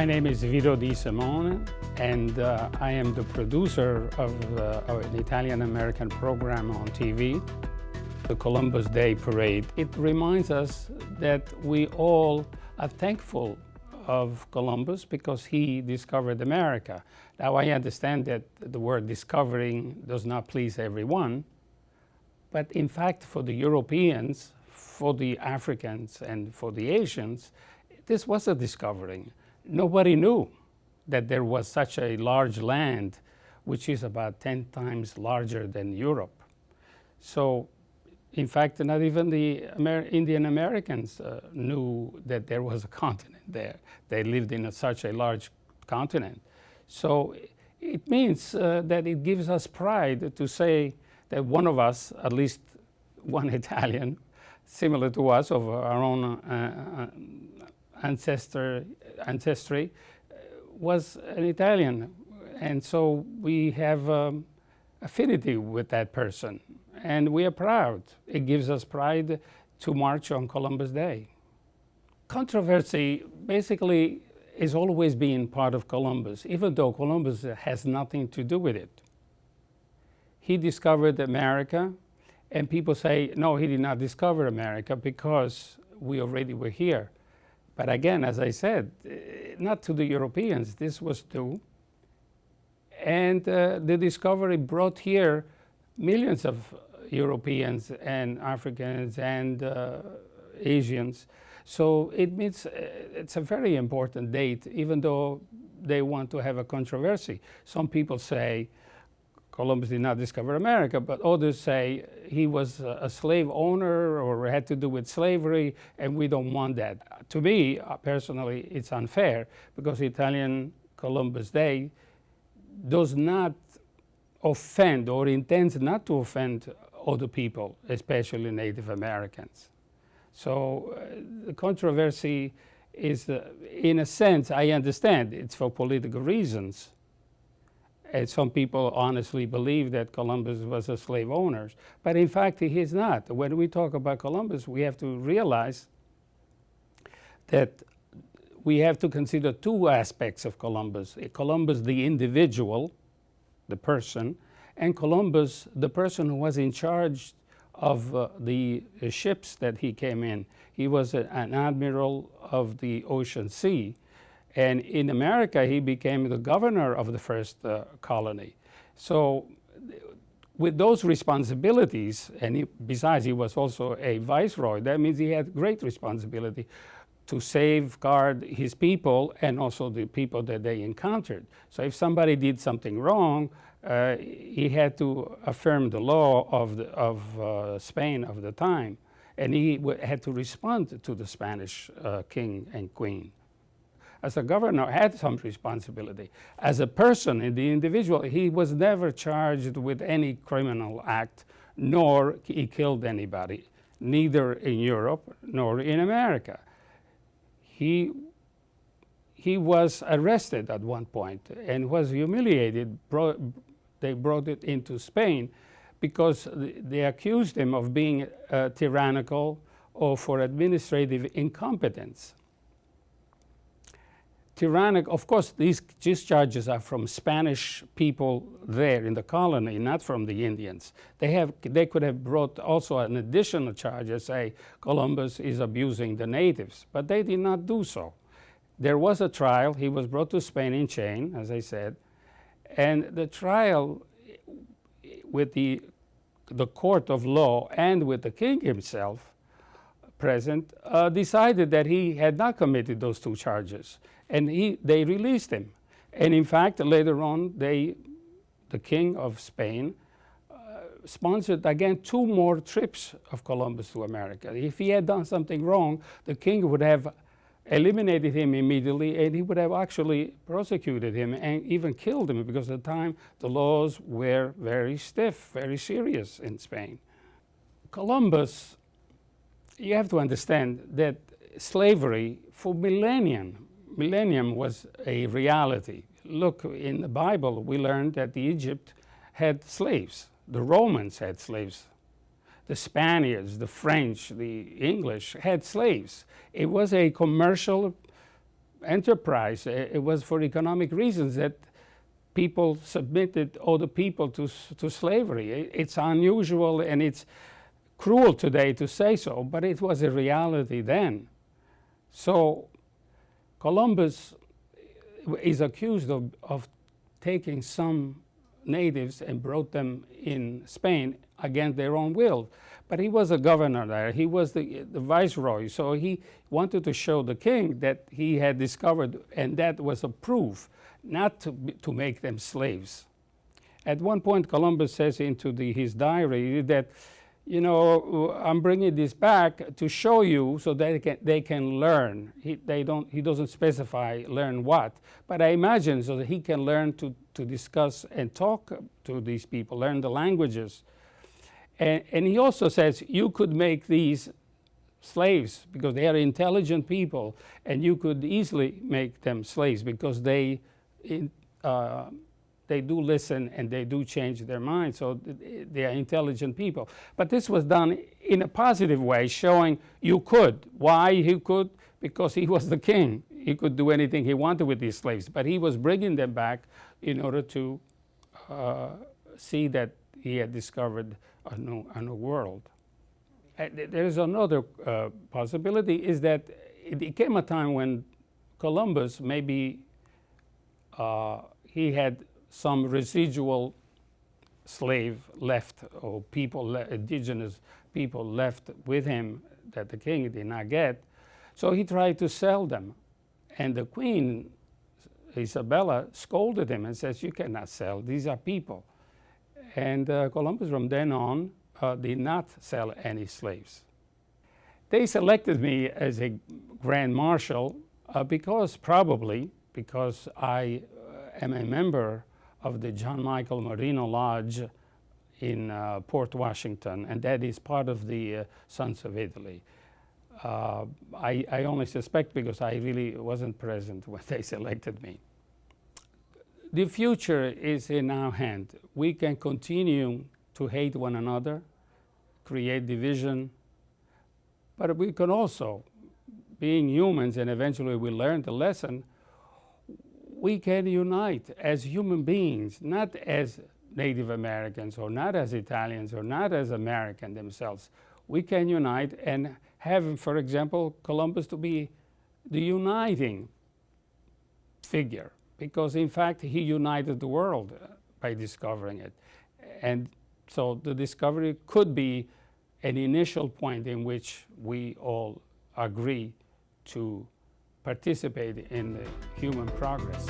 My name is Vito De Simone, and I am the producer of an Italian-American program on TV, the Columbus Day Parade. It reminds us that we all are thankful of Columbus because he discovered America. Now, I understand that the word discovering does not please everyone, but in fact, for the Europeans, for the Africans, and for the Asians, this was a discovering. Nobody knew that there was such a large land, which is about 10 times larger than Europe. So, in fact, not even the Indian Americans knew that there was a continent there. They lived in such a large continent. So it means that it gives us pride to say that one of us, at least one Italian, similar to us, of our own ancestry, was an Italian. And so we have affinity with that person. And we are proud. It gives us pride to march on Columbus Day. Controversy basically is always been part of Columbus, even though Columbus has nothing to do with it. He discovered America, and people say, no, he did not discover America because we already were here. But again, as I said, not to the Europeans, this was due. And the discovery brought here millions of Europeans and Africans and Asians. So it means it's a very important date, even though they want to have a controversy. Some people say Columbus did not discover America, but others say he was a slave owner or had to do with slavery, and we don't want that. To me, personally, it's unfair because Italian Columbus Day does not offend or intends not to offend other people, especially Native Americans. So the controversy is, in a sense, I understand it's for political reasons. And some people honestly believe that Columbus was a slave owner, but in fact he is not. When we talk about Columbus, we have to realize that we have to consider two aspects of Columbus. Columbus, the individual, the person, and Columbus, the person who was in charge of the ships that he came in. He was an admiral of the ocean sea. And in America, he became the governor of the first colony. So with those responsibilities, and besides he was also a viceroy, that means he had great responsibility to safeguard his people and also the people that they encountered. So if somebody did something wrong, he had to affirm the law of Spain of the time, and he had to respond to the Spanish king and queen. As a governor, had some responsibility. As a person, in the individual, he was never charged with any criminal act, nor he killed anybody, neither in Europe nor in America. He was arrested at one point and was humiliated. They brought it into Spain because they accused him of being tyrannical or for administrative incompetence. Tyrannic, of course, these charges are from Spanish people there in the colony, not from the Indians. They could have brought also an additional charge and say Columbus is abusing the natives, but they did not do so. There was a trial. He was brought to Spain in chain, as I said, and the trial with the court of law and with the king himself present decided that he had not committed those two charges. And they released him. And in fact, later on, the king of Spain sponsored again 2 more trips of Columbus to America. If he had done something wrong, the king would have eliminated him immediately, and he would have actually prosecuted him and even killed him, because at the time the laws were very stiff, very serious in Spain. Columbus, you have to understand that slavery for millennium was a reality. Look, in the Bible, we learned that Egypt had slaves. The Romans had slaves. The Spaniards, the French, the English had slaves. It was a commercial enterprise. It was for economic reasons that people submitted other people to slavery. It's unusual and it's cruel today to say so, but it was a reality then. So Columbus is accused of taking some natives and brought them in Spain against their own will. But he was a governor there. He was the viceroy. So he wanted to show the king that he had discovered, and that was a proof, not to make them slaves. At one point, Columbus says into his diary that, you know, I'm bringing this back to show you so that they can learn. He doesn't specify learn what, but I imagine so that he can learn to discuss and talk to these people, learn the languages. And he also says you could make these slaves because they are intelligent people, and you could easily make them slaves because they do listen and they do change their minds, so they are intelligent people. But this was done in a positive way, showing you could. Why he could? Because he was the king. He could do anything he wanted with these slaves, but he was bringing them back in order to see that he had discovered a new world. There is another possibility, is that it came a time when Columbus, maybe he had some residual slave left, or people, indigenous people left with him that the king did not get. So he tried to sell them. And the queen, Isabella, scolded him and says, you cannot sell, these are people. And Columbus from then on did not sell any slaves. They selected me as a Grand Marshal probably because I am a member of the John Michael Marino Lodge in Port Washington, and that is part of the Sons of Italy. I only suspect because I really wasn't present when they selected me. The future is in our hand. We can continue to hate one another, create division, but we can also, being humans, and eventually we learn the lesson, we can unite as human beings, not as Native Americans or not as Italians or not as American themselves. We can unite and have, for example, Columbus to be the uniting figure, because in fact he united the world by discovering it. And so the discovery could be an initial point in which we all agree to participate in the human progress.